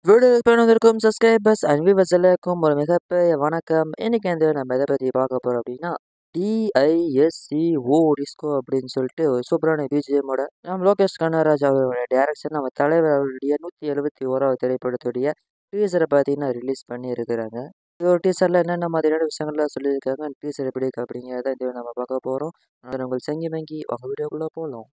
Video வந்திருக்கும் subscribers and viewers எல்லாருக்கும் ஒரு மிகப்பெரிய வணக்கம். இன்னைக்கு வந்து நம்ம எதை பற்றி பார்க்க போகிறோம் அப்படின்னா டிஐஎஸ்சிஓ டிஸ்கோ அப்படின்னு சொல்லிட்டு ஒரு சூப்பரான பிஜிஎம்மோட நம்ம லோகேஷ் கனகராஜ் அவருடைய டைரக்ஷன் நம்ம தலைவர் அவருடைய 171வது திரைப்படத்துடைய டீசரை பார்த்தீங்கன்னா ரிலீஸ் பண்ணி இருக்கிறாங்க. இது ஒரு டீசரில் என்னென்ன மாதிரியான விஷயங்கள்லாம் சொல்லியிருக்காங்க, டீசர் எப்படி இருக்கு அப்படிங்கிறத இந்த நம்ம பார்க்க போகிறோம். அதனால் உங்கள் சங்கி மங்கி அவங்க வீடியோக்குள்ளே போகலாம்.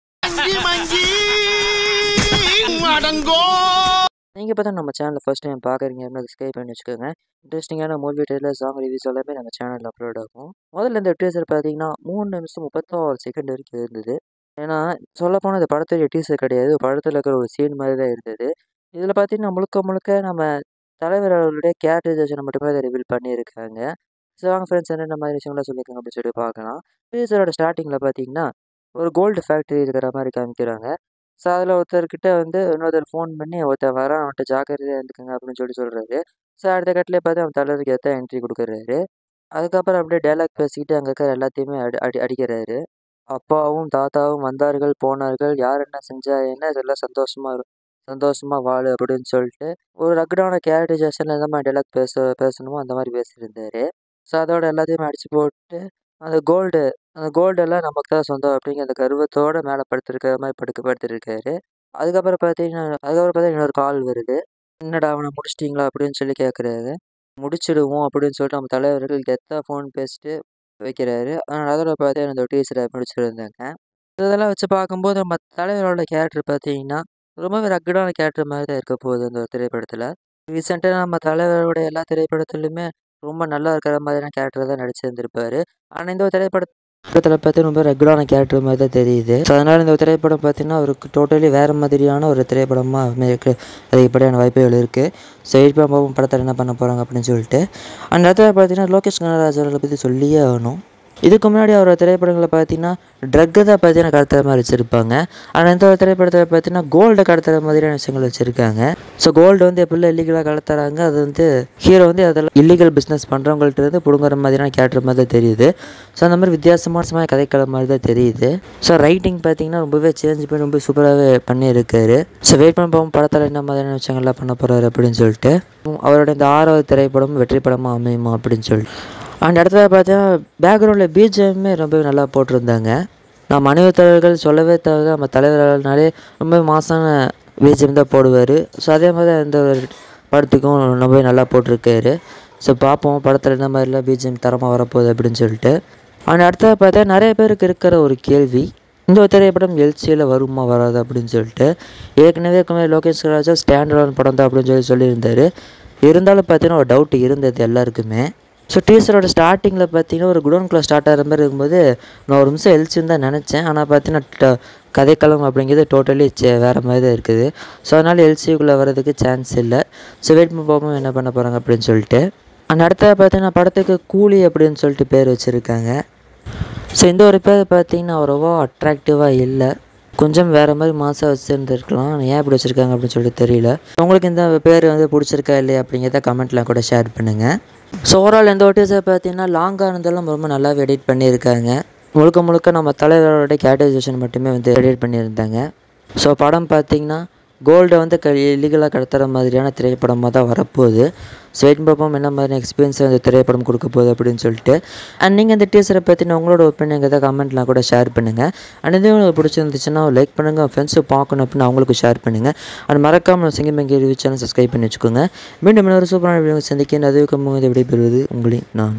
நீங்கள் இப்போ தான் நம்ம சேனலில் ஃபஸ்ட் டைம் பார்க்குறீங்க அப்படின்னா சப்ஸ்கிரைப் பண்ணி வச்சுக்கோங்க. இன்ட்ரெஸ்டிங்கான மூவி ட்ரெய்லர், சாங் ரிவ்யூஸ் எல்லாமே நம்ம சேனலில் அப்லோட் ஆகும். முதல்ல இந்த டீசர் பார்த்தீங்கன்னா 3 நிமிஷம் 36 செகண்ட் வரைக்கும் இருந்தது. ஏன்னா சொல்லப்போனால் இந்த படத்துடைய டீசர் கிடையாது, படத்தில் இருக்கிற ஒரு சீன் மாதிரி தான் இருந்தது. இதில் பார்த்தீங்கன்னா முழுக்க முழுக்க நம்ம தலைவர் அவர்களுடைய கேரக்டரைசேஷனை மட்டுமே அதை ரிவீல் பண்ணியிருக்காங்க. ஸோ வாங்க ஃப்ரெண்ட்ஸ் என்னென்ன மாதிரி விஷயங்கள்லாம் சொல்லியிருக்காங்க அப்படின்னு சொல்லி பார்க்கலாம். டீசரோட ஸ்டார்டிங்கில் பார்த்தீங்கன்னா ஒரு கோல்டு ஃபேக்ட்ரி இருக்கிற மாதிரி காமிக்கிறாங்க. ஸோ அதில் ஒருத்தர்கிட்ட வந்து இன்னொருத்தர் ஃபோன் பண்ணி ஒருத்தர் வரான், அவன்கிட்ட ஜாக்கிரதையாக இருந்துக்குங்க அப்படின்னு சொல்கிறாரு. ஸோ அடுத்த கட்டிலே பார்த்து அவன் தலைவருக்கு ஏற்ற என்ட்ரி கொடுக்குறாரு. அதுக்கப்புறம் அப்படியே டைலாக் பேசிக்கிட்டு அங்கே இருக்கிற எல்லாத்தையுமே அடிக்கிறாரு. அப்பாவும் தாத்தாவும் வந்தார்கள் போனார்கள், யார் என்ன செஞ்சா என்ன, இதெல்லாம் சந்தோஷமாக வாழு அப்படின்னு சொல்லிட்டு ஒரு ரக்கடான கேரக்டரைசேஷனில் எந்த மாதிரி டைலாக் பேசணுமோ அந்த மாதிரி பேசியிருந்தாரு. ஸோ அதோட எல்லாத்தையுமே அடித்து போட்டு அந்த கோல்டெல்லாம் நமக்கு தான் சொந்தம் அப்படிங்கிற அந்த கர்வத்தோடு மேலே படுத்திருக்கிற மாதிரி படுத்திருக்காரு. அதுக்கப்புறம் பார்த்தீங்கன்னா இன்னொரு கால் வருது. என்னடா அவனை முடிச்சிட்டிங்களா அப்படின்னு சொல்லி கேட்குறாரு. முடிச்சிடுவோம் அப்படின்னு சொல்லிட்டு நம்ம தலைவர்கள் கெத்தாக ஃபோன் பேசிட்டு வைக்கிறாரு. அதோட பார்த்தீங்கன்னா இந்த டீச்சரை முடிச்சிருந்தாங்க. இதெல்லாம் வச்சு பார்க்கும்போது நம்ம தலைவரோட கேரக்டர் பார்த்தீங்கன்னா ரொம்பவே ரக்கடான கேரக்டர் மாதிரி தான் இருக்க போகுது இந்த ஒரு திரைப்படத்தில். ரீசெண்டாக நம்ம தலைவரோட எல்லா திரைப்படத்துலையுமே ரொம்ப நல்லா இருக்கிற மாதிரியான கேரக்டர் தான் நடிச்சிருந்திருப்பாரு. ஆனால் இந்த ஒரு திரைப்படத்தில் பார்த்து ரொம்ப ரெகுலரான கேரக்டர் மாதிரி தான் தெரியுது. ஸோ அதனால் இந்த திரைப்படம் பார்த்தீங்கன்னா அவருக்கு டோட்டலி வேறு மாதிரியான ஒரு திரைப்படமாக அமைக்க அதிகப்படியான வாய்ப்புகள் இருக்குது. ஸோ இப்போ படத்தில் என்ன பண்ண போகிறாங்க அப்படின்னு சொல்லிட்டு அந்த இடத்துல பார்த்தீங்கன்னா லோகேஷ் கனகராஜ் அவர்களை பற்றி சொல்லியே ஆகணும். இதுக்கு முன்னாடி அவரோட திரைப்படங்களை பார்த்தீங்கன்னா ட்ரக்கை தான் பார்த்தீங்கன்னா கடத்துற மாதிரி வச்சுருப்பாங்க. ஆனால் இந்த ஒரு திரைப்படத்தில் பார்த்தீங்கன்னா கோல்டை கடத்துற மாதிரியான விஷயங்கள் வச்சுருக்காங்க. ஸோ கோல்டு வந்து எப்படிலாம் இல்லீகலாக கடத்துறாங்க, அது வந்து ஹீரோ வந்து அதெல்லாம் இல்லீகல் பிஸ்னஸ் பண்ணுறவங்கள்ட்ட இருந்து பிடுங்குற மாதிரியான கேரக்டர் மாதிரி தான் தெரியுது. ஸோ அந்த மாதிரி வித்தியாசமான கதைக்களம் மாதிரி தான் தெரியுது. ஸோ ரைட்டிங் பார்த்தீங்கன்னா ரொம்பவே சேஞ்ச் பண்ணி ரொம்ப சூப்பராகவே பண்ணியிருக்காரு. ஸோ வெயிட் பண்ண போகும் படத்தில் என்ன மாதிரியான விஷயங்கள்லாம் பண்ண போகிறாரு அப்படின்னு சொல்லிட்டு அவரோட இந்த 6வது திரைப்படம் வெற்றி படமாக அமையுமா அப்படின்னு சொல்லிட்டு அந்த இடத்துல பார்த்தீங்கன்னா பேக்ரவுண்டில் பிஜிஎம்மே ரொம்பவே நல்லா போட்டிருந்தாங்க. நம்ம அணிவத்தவர்கள் சொல்லவே தேவை, நம்ம தலைவர்கள்னாலே ரொம்ப மாசான பிஜிஎம் தான் போடுவார். ஸோ அதே மாதிரி தான் இந்த ஒரு படத்துக்கும் ரொம்பவே நல்லா போட்டிருக்காரு. ஸோ பார்ப்போம் படத்தில் என்ன மாதிரிலாம் பிஜிஎம் தரமாக வரப்போகுது அப்படின்னு சொல்லிட்டு. அந்த இடத்துல பார்த்தா நிறைய பேருக்கு இருக்கிற ஒரு கேள்வி, இந்த ஒரு திரைப்படம் எல்சியில் வருமா வராது அப்படின்னு சொல்லிட்டு. ஏற்கனவே லோகேஷ் ராஜா ஸ்டாண்டர்டான படம் தான் அப்படின்னு சொல்லியிருந்தார். இருந்தாலும் பார்த்தீங்கன்னா ஒரு டவுட் இருந்தது எல்லாருக்குமே. ஸோ டீசரோட ஸ்டார்டிங்கில் பார்த்தீங்கன்னா ஒரு குடோன்குள்ளே ஸ்டார்ட் ஆகிற மாதிரி இருக்கும்போது நான் ஒரு நிமிஷம் எல்சின்னு தான் நினச்சேன். ஆனால் பார்த்தீங்கன்னா கதைக்களம் அப்படிங்கிறது டோட்டலி வேறு மாதிரி தான் இருக்குது. ஸோ அதனால் எல்சிக்குள்ளே வர்றதுக்கு சான்ஸ் இல்லை. ஸோ வெயிட் பண்ணி போகும் என்ன பண்ண போகிறாங்க அப்படின்னு சொல்லிட்டு. அந்த இடத்துல பார்த்தீங்கன்னா படத்துக்கு கூலி அப்படின்னு சொல்லிட்டு பேர் வச்சுருக்காங்க. ஸோ இந்த ஒரு பேர் பார்த்தீங்கன்னா ரொம்ப அட்ராக்டிவாக இல்லை, கொஞ்சம் வேறு மாதிரி மாசாக வச்சுருந்துருக்கலாம். ஏன் இப்படி வச்சுருக்காங்க அப்படின்னு சொல்லிட்டு தெரியல. உங்களுக்கு இந்த பேர் வந்து பிடிச்சிருக்கா இல்லையா அப்படிங்கிறத கமெண்ட்டில் கூட ஷேர் பண்ணுங்கள். ஸோ ஓவரால் இந்த டீசர் பார்த்தீங்கன்னா லாங்காக இருந்தாலும் ரொம்ப நல்லாவே எடிட் பண்ணியிருக்காங்க. முழுக்க நம்ம தலைவரோட கேரக்டரைசேஷன் மட்டுமே வந்து எடிட் பண்ணியிருந்தாங்க. ஸோ படம் பார்த்திங்கன்னா கோல்டை வந்து இல்லீகலாக கடத்துகிற மாதிரியான திரைப்படமாக தான் வரப்போகுது. ஸோ வெயிட் பார்ப்போம் என்ன மாதிரியான எக்ஸ்பீரியன்ஸ் அந்த திரைப்படம் கொடுக்க போகுது அப்படின்னு சொல்லிட்டு. அண்ட் நீங்கள் இந்த டீசரை பற்றின உங்களோட ஒப்பீனியன் எதாவது கமெண்ட்லாம் கூட ஷேர் பண்ணுங்கள். அண்ட் இதே உங்களுக்கு பிடிச்சிருந்துச்சுன்னா லைக் பண்ணுங்கள், ஃப்ரெண்ட்ஸு பார்க்கணும் அப்படின்னு அவங்களுக்கு ஷேர் பண்ணுங்கள். அண்ட் மறக்காமல் சிங்கமங்கி ரிவ்யூ சேனல் சப்ஸ்கிரைப் பண்ணி வச்சுக்கோங்க. மீண்டும் இன்னொரு சூப்பரான வீடியோ சந்திக்கிறேன். அதுக்கு விடைபெறுவது உங்களின் நான்.